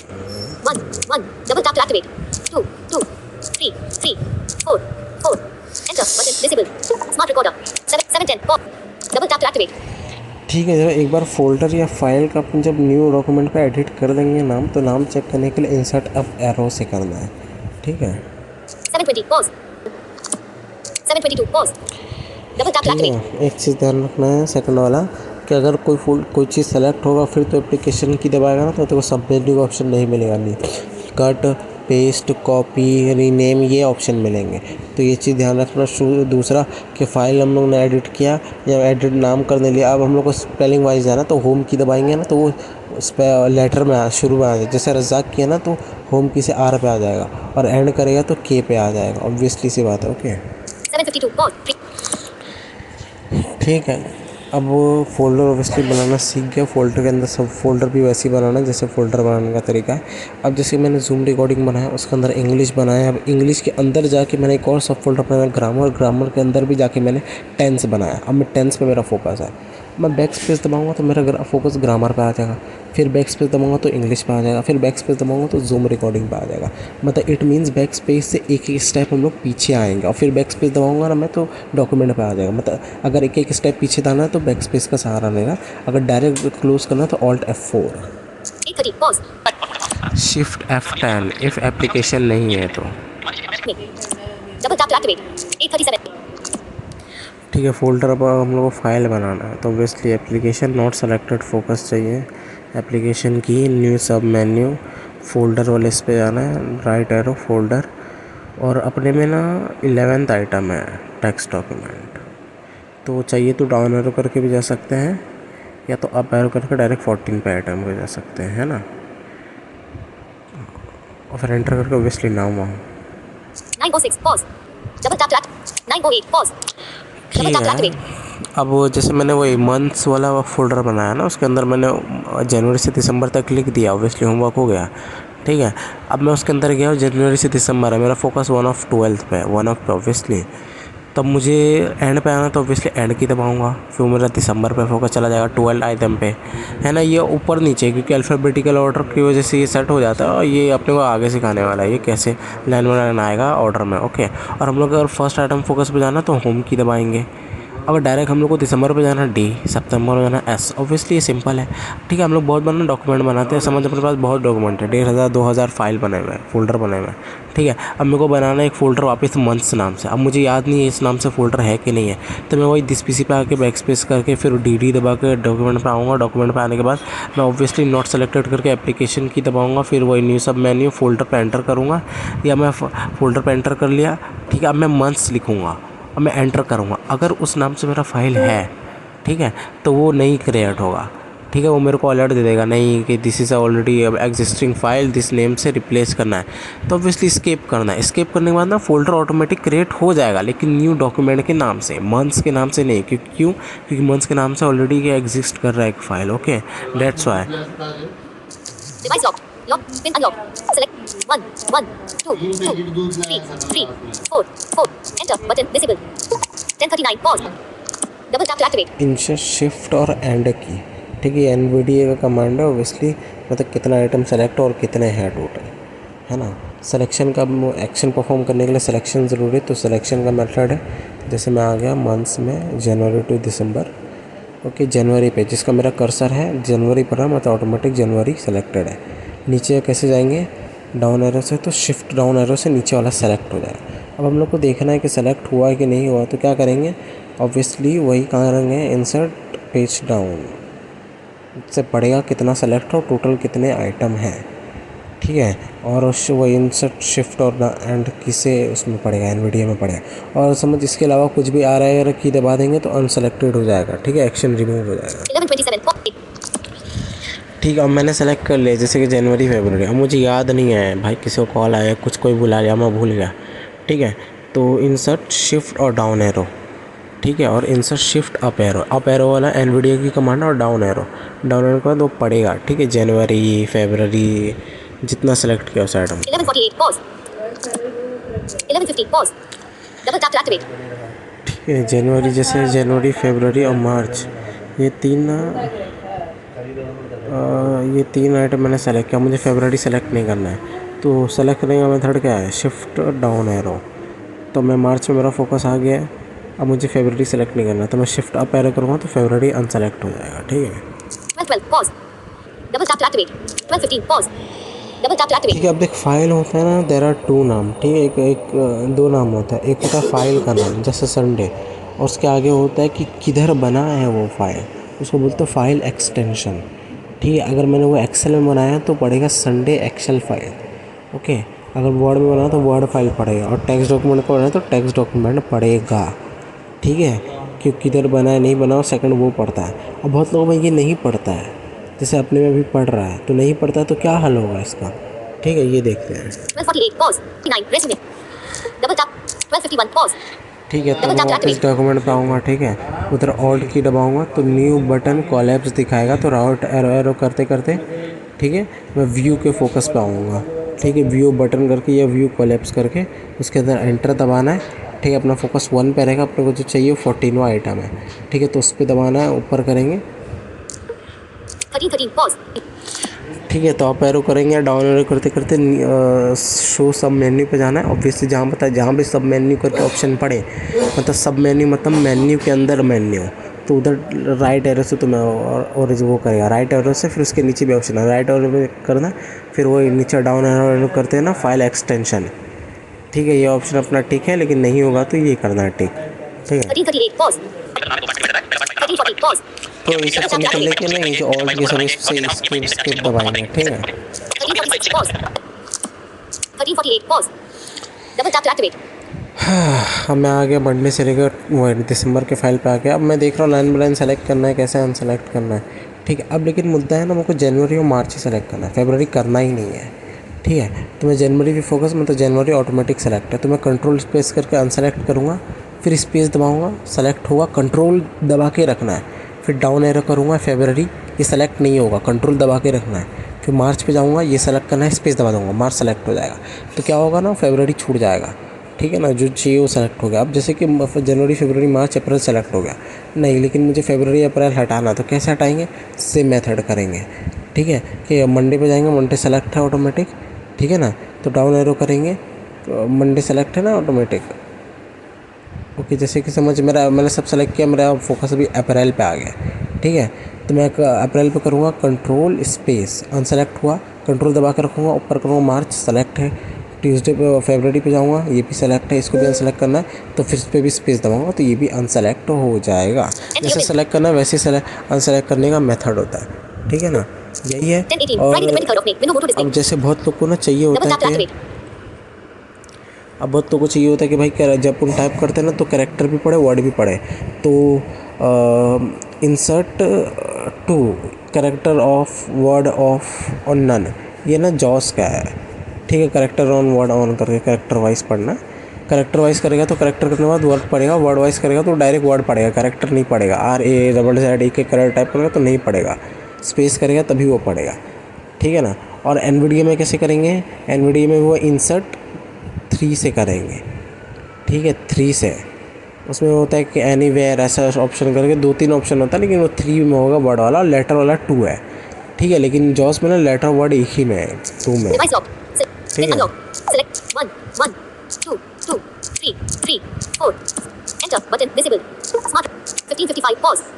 Speaker 3: 1. Double tap to activate. 2. 3. 4. Enter button visible. Smart recorder. 7. 10. Pop. Double tap to activate.
Speaker 1: ठीक है। जब एक बार फोल्डर या फाइल का अपन जब न्यू डॉक्यूमेंट का एडिट कर देंगे नाम, तो नाम चेक करने के लिए इंसर्ट अप एरो से करना है, ठीक है।
Speaker 3: 720 pause. 722 pause. Double tap to
Speaker 1: ठीक है।
Speaker 3: activate.
Speaker 1: एक चीज़ ध्यान रखना है सेकंड वाला, कि अगर कोई चीज़ सेलेक्ट होगा फिर तो एप्लीकेशन की दबाएगा ना, तो तेरे को सब मेन्यू का ऑप्शन नहीं मिलेगा, नहीं कट पेस्ट कॉपी रीनेम ये ऑप्शन मिलेंगे। तो ये चीज़ ध्यान रखना। दूसरा कि फ़ाइल हम लोग ने एडिट किया या एडिट नाम करने लिया, अब हम लोग को स्पेलिंग वाइज जाना, तो होम की दबाएंगे ना तो वो उस पर लेटर में शुरू में आ जाए। जैसे रज़ाक किया ना तो होम की से R पे आ जाएगा, और एंड करेगा तो K पे आ जाएगा, ऑब्वियसली सी बात है, ओके।
Speaker 3: 752 pause.
Speaker 1: ठीक है। अब वो फोल्डर ऑब्वियसली बनाना सीख गया। फोल्डर के अंदर सब फोल्डर भी वैसे ही बनाना जैसे फोल्डर बनाने का तरीका है। अब जैसे मैंने जूम रिकॉर्डिंग बनाया, उसके अंदर इंग्लिश बनाया। अब इंग्लिश के अंदर जाके मैंने एक और सब फोल्डर बनाया ग्रामर के अंदर भी जाके मैंने टेंस बनाया। अब मैं टेंस पे मेरा फोकस है। मैं बैक स्पेस दबाऊंगा तो मेरा फोकस ग्रामर पे आ जाएगा, फिर बैक स्पेस दबाऊंगा तो इंग्लिश पे आ जाएगा, फिर बैक स्पेस दबाऊंगा तो जूम रिकॉर्डिंग पे आ जाएगा। मतलब इट मीन्स बैक स्पेस से एक एक स्टेप हम लोग पीछे आएंगे, और फिर बैक स्पेस दबाऊंगा ना मैं तो डॉक्यूमेंट पे आ जाएगा। मतलब अगर एक एक स्टेप पीछे जाना है तो बैक स्पेस का सहारा लेना, अगर डायरेक्ट क्लोज करना तो Alt F4।
Speaker 3: 830 pause.
Speaker 1: Shift F10 if application नहीं है तो।
Speaker 3: Double tap to activate. 837.
Speaker 1: ठीक है। फोल्डर अब हम लोग को फाइल बनाना है, तो obviously application not selected focus चाहिए। एप्लीकेशन की न्यू सब मेन्यू फोल्डर वाले इस पे जाना है, राइट एरो फोल्डर, और अपने में ना 11th आइटम है टेक्स्ट डॉक्यूमेंट। तो चाहिए तो डाउन एरो करके भी जा सकते हैं, या तो अप एरो करके डायरेक्ट 14 पे आइटम पे जा सकते हैं, है ना। और फिर एंटर करके ऑब्वियसली नाम वहाँ
Speaker 3: 906 pause. Double tap to activate. 908 pause. Double tap to activate.
Speaker 1: अब वो जैसे मैंने वही मंथ्स वाला फोल्डर बनाया ना, उसके अंदर मैंने जनवरी से दिसंबर तक लिख दिया, ऑब्वियसली होमवर्क हो गया, ठीक है। अब मैं उसके अंदर गया और जनवरी से दिसंबर है, मेरा फोकस 1 of 12 पे, 1 of पे ऑब्वियसली। तब मुझे एंड पे आना तो ऑब्वियसली एंड की दबाऊंगा, फिर मेरा दिसंबर पे फोकस चला जाएगा 12 आइटम पे, है ना। ये ऊपर नीचे क्योंकि अल्फ़ाबेटिकल ऑर्डर की वजह से ये सेट हो जाता है, और ये अपने को आगे सिखाने वाला है ये कैसे लाइन बनाना आएगा ऑर्डर में, ओके। और हम लोग अगर फर्स्ट आइटम फोकस पे जाना तो होम की दबाएंगे। अगर डायरेक्ट हम लोग को दिसंबर पे जाना D, सितंबर में जाना S, ऑब्वियसली ये सिंपल है, ठीक है। हम लोग बहुत बार ना डॉक्यूमेंट बनाते हैं, समझ अपने पास बहुत डॉक्यूमेंट है, 1500 2000 फाइल बने हुए हैं, फोल्डर बने हुए हैं, ठीक है। अब मेरे को बनाना है एक फ़ोल्डर वापस मंथ्स नाम से। अब मुझे याद नहीं है इस नाम से फ़ोल्डर है कि नहीं है, तो मैं वही दिस PC पे आके बैक स्पेस करके फिर DD दबा के डॉक्यूमेंट पे आऊँगा। डॉक्यूमेंट पे आने के बाद मैं ऑब्वियसली नॉट सेलेक्टेड करके एप्लीकेशन की दबाऊँगा, फिर वही न्यू सब मेन्यू फोल्डर पे एंटर करूँगा, या मैं फोल्डर पे एंटर कर लिया, ठीक है। अब मैं मंथ्स लिखूँगा, अब मैं एंटर करूँगा। अगर उस नाम से मेरा फाइल है, ठीक है, तो वो नहीं क्रिएट होगा, ठीक है। वो मेरे को अलर्ट दे देगा नहीं कि this is already existing file, this name से रिप्लेस करना है, तो ऑब्वियसली स्केप करना है। स्केप करने के बाद ना फोल्डर ऑटोमेटिक क्रिएट हो जाएगा, लेकिन न्यू डॉक्यूमेंट के नाम से, मंथ्स के नाम से नहीं। क्योंकि मंथ्स के नाम से ऑलरेडी ये एग्जिस्ट कर रहा है एक file, okay, that's why.
Speaker 3: Device lock. Lock. Pin unlock. Select 1, 2, 3, 4. Enter button visible. 1039 pause. Double tap to activate.
Speaker 1: Insert shift और एंड की, ठीक है। NVDA का कमांड है ऑब्वियसली, मतलब कितना आइटम सेलेक्ट और कितने हैं टोटल, है ना। सिलेक्शन का एक्शन परफॉर्म करने के लिए सिलेक्शन ज़रूरी है, तो सिलेक्शन का मेथड है। जैसे मैं आ गया मंथ्स में जनवरी टू दिसंबर, ओके जनवरी पे जिसका मेरा कर्सर है जनवरी पर है, मतलब ऑटोमेटिक जनवरी सेलेक्टेड है। नीचे कैसे जाएंगे डाउन एरो से, तो शिफ्ट डाउन एरो से नीचे वाला सेलेक्ट हो जाएगा। अब हम लोग को देखना है कि सेलेक्ट हुआ है कि नहीं हुआ, तो क्या करेंगे ऑब्वियसली वही कहाँ करेंगे इंसर्ट पेज डाउन से पड़ेगा कितना सेलेक्ट हो, टोटल कितने आइटम हैं, ठीक है। और उस वही इंसर्ट शिफ्ट और एंड किसे उसमें पड़ेगा एनवीडिया में पड़ेगा। और समझ इसके अलावा कुछ भी आ रहा है अगर की दबा देंगे तो अनसेलेक्टेड हो जाएगा, ठीक है, एक्शन रिमूव हो जाएगा।
Speaker 3: 11:27.
Speaker 1: ठीक है, अब मैंने सेलेक्ट कर लिया जैसे कि जनवरी फरवरी। अब मुझे याद नहीं है भाई किसी को कॉल आया कुछ कोई बुला लिया मैं भूल गया, ठीक है। तो इंसर्ट शिफ्ट और डाउन एरो, ठीक है, और इंसर्ट शिफ्ट अप एरो वाला एनवीडिया की कमांड और डाउन एरो के बाद वो पड़ेगा, ठीक है, जनवरी फरवरी जितना सेलेक्ट किया उस item.
Speaker 3: 11:48. Pause. 11:50. Pause. Double tap to activate.
Speaker 1: ठीक है, जनवरी जैसे जनवरी फरवरी और मार्च ये तीन आइटम मैंने सेलेक्ट किया। मुझे फरवरी सेलेक्ट नहीं करना है, तो सेलेक्ट करने का मेथड क्या है शिफ्ट डाउन एरो। तो मैं मार्च में मेरा फोकस आ गया है, अब मुझे फरवरी सेलेक्ट नहीं करना, तो मैं शिफ्ट अप एरो करूँगा तो फरवरी अनसेलेक्ट हो जाएगा, ठीक है।
Speaker 3: 12:12. Pause. Double tap to activate. 12:15. Pause. Double tap to activate.
Speaker 1: ठीक है, अब देख फाइल होता है ना, देयर आर टू नाम, ठीक है, एक दो नाम होता है। एक होता है फाइल का नाम जैसे संडे, और उसके आगे होता है कि किधर बना है वो फाइल, उसको बोलते हैं फाइल एक्सटेंशन, ठीक है। अगर मैंने वो एक्सेल में बनाया तो पड़ेगा संडे एक्सेल फाइल, ओके। अगर वर्ड में बनाया तो वर्ड फाइल पड़ेगा, और टेक्स्ट डॉक्यूमेंट को बनाया तो टेक्स्ट डॉक्यूमेंट पड़ेगा, ठीक है। कि किधर बना है नहीं बना हो सेकंड वो पड़ता है। अब बहुत लोगों में ये नहीं पड़ता है, जैसे अपने में भी पढ़ रहा है तो नहीं पढ़ता है, तो क्या हल होगा इसका, ठीक है, ये देखते हैं।
Speaker 3: 12:48. Pause. 9. Resume. Double tap. 12:51. Pause.
Speaker 1: ठीक है, तो मैं वापस डॉक्यूमेंट पे आऊँगा, ठीक है, उधर ऑल्ट की दबाऊँगा तो न्यू बटन कोलैप्स दिखाएगा, तो राउट एरो करते करते, ठीक है, मैं व्यू के फोकस पे आऊँगा, ठीक है। व्यू बटन करके या व्यू कोलैप्स करके उसके अंदर एंटर दबाना है, ठीक है। अपना फोकस 1 पे रहेगा, अपने को जो चाहिए 14वां आइटम है, ठीक है, तो उस पर दबाना है, ऊपर करेंगे,
Speaker 3: 13:13. Pause.
Speaker 1: ठीक है। तो अप एरो करेंगे, डाउन एरो करते करते शो सब मेन्यू पे जाना है। ऑब्वियसली जहाँ भी सब मेन्यू करके ऑप्शन पड़े, मतलब सब मेन्यू मतलब मेन्यू के अंदर मेन्यू, तो उधर राइट एरो से तुम्हें और वो करेगा राइट एरो से, फिर उसके नीचे भी ऑप्शन है राइट एरो में करना, फिर वो नीचे डाउन एरो करते हैं ना फाइल एक्सटेंशन, ठीक है। ये ऑप्शन अपना ठीक है, लेकिन नहीं होगा तो ये करना है ठीक, ठीक है।
Speaker 3: 13:38. Pause. 13:40. Pause.
Speaker 1: तो इस सबसे निकलने के लिए जो ऑल्ट के सर्विस से स्किप दबाएंगे, ठीक है।
Speaker 3: 13:46. Pause. 13:48. Pause. Double tap to activate.
Speaker 1: अब मैं आ गया मंडे से लेकर दिसंबर के फाइल पे आ गया। अब मैं देख रहा हूँ लाइन बाय लाइन सेलेक्ट करना है, कैसे अनसेलेक्ट करना है, ठीक है। अब लेकिन मुद्दा है ना, मुझको जनवरी और मार्च ही सेलेक्ट करना है, फरवरी करना ही नहीं है, ठीक है। तो मैं जनवरी पे फोकस, मतलब जनवरी ऑटोमेटिक सेलेक्ट है, तो मैं कंट्रोल स्पेस करके अनसेलेक्ट करूँगा, फिर स्पेस दबाऊँगा, सेलेक्ट होगा, कंट्रोल दबा के रखना है, फिर डाउन एरो करूँगा, फरवरी ये सेलेक्ट नहीं होगा, कंट्रोल दबा के रखना है, फिर मार्च पे जाऊँगा, ये सेलेक्ट करना है, स्पेस दबा दूँगा, मार्च सेलेक्ट हो जाएगा। तो क्या होगा ना, फरवरी छूट जाएगा, ठीक है ना, जो चाहिए वो सेलेक्ट हो गया। अब जैसे कि जनवरी फरवरी मार्च अप्रैल सेलेक्ट हो गया नहीं, लेकिन मुझे फरवरी अप्रैल हटाना, तो कैसे हटाएंगे, सेम मेथड करेंगे, ठीक है। कि मंडे पे जाएंगे, मंडे सेलेक्ट है ऑटोमेटिक, ठीक है ना, तो डाउन एरो करेंगे, तो मंडे सेलेक्ट है ना ऑटोमेटिक, ओके। जैसे कि समझ मैंने सब सेलेक्ट किया, मेरा फोकस अभी अप्रैल पे आ गया, ठीक है। तो मैं अप्रैल पे करूँगा कंट्रोल स्पेस, अनसेलेक्ट हुआ, कंट्रोल दबा कर रखूँगा, ऊपर करूँगा, मार्च सेलेक्ट है, ट्यूसडे पे फरवरी पे जाऊँगा, ये भी सेलेक्ट है, इसको भी अनसेलेक्ट करना है, तो फिर इस पर भी स्पेस दबाऊँगा, तो ये भी अनसेलेक्ट हो जाएगा। जैसे सेलेक्ट करना है वैसे अनसेलेक्ट करने का मेथड होता है, ठीक है ना, यही है।
Speaker 3: 10:18.
Speaker 1: और
Speaker 3: Right in the 23rd of May. Window go to display.
Speaker 1: अब जैसे बहुत लोग को ना चाहिए होता
Speaker 3: Double
Speaker 1: है
Speaker 3: tap to
Speaker 1: कि
Speaker 3: activate.
Speaker 1: अब बहुत लोगों को चाहिए होता है कि भाई जब हम टाइप करते हैं ना तो कैरेक्टर भी पढ़े वर्ड भी पढ़े, तो insert two character off word off और नन, ये ना जॉस का है, ठीक है। कैरेक्टर ऑन वर्ड ऑन करके कैरेक्टर वाइज पढ़ना, कैरेक्टर वाइज करेगा तो कैरेक्टर करने के बाद वर्ड पढ़ेगा, वर्ड वाइज करेगा तो डायरेक्ट वर्ड पढ़ेगा, कैरेक्टर नहीं पढ़ेगा। RAZZE के कैरेक्टर टाइप करेगा तो नहीं पढ़ेगा, स्पेस करेगा तभी वो पढ़ेगा, ठीक है ना। और NVDA में कैसे करेंगे, NVDA में वो इंसर्ट 3 से करेंगे, ठीक है, 3 से। उसमें होता है कि एनीवेयर ऐसा ऑप्शन करके 2-3 ऑप्शन होता है, लेकिन वो 3 में होगा वर्ड वाला, लेटर वाला 2 है, ठीक है। लेकिन जॉस में ना लेटर वर्ड एक ही में है, 2 में,
Speaker 3: Device lock.
Speaker 1: ठीक है।
Speaker 3: Unlock. 1, 1, 2, 2, 3, 3, 4. Enter button visible. Smart. 1555. Pause.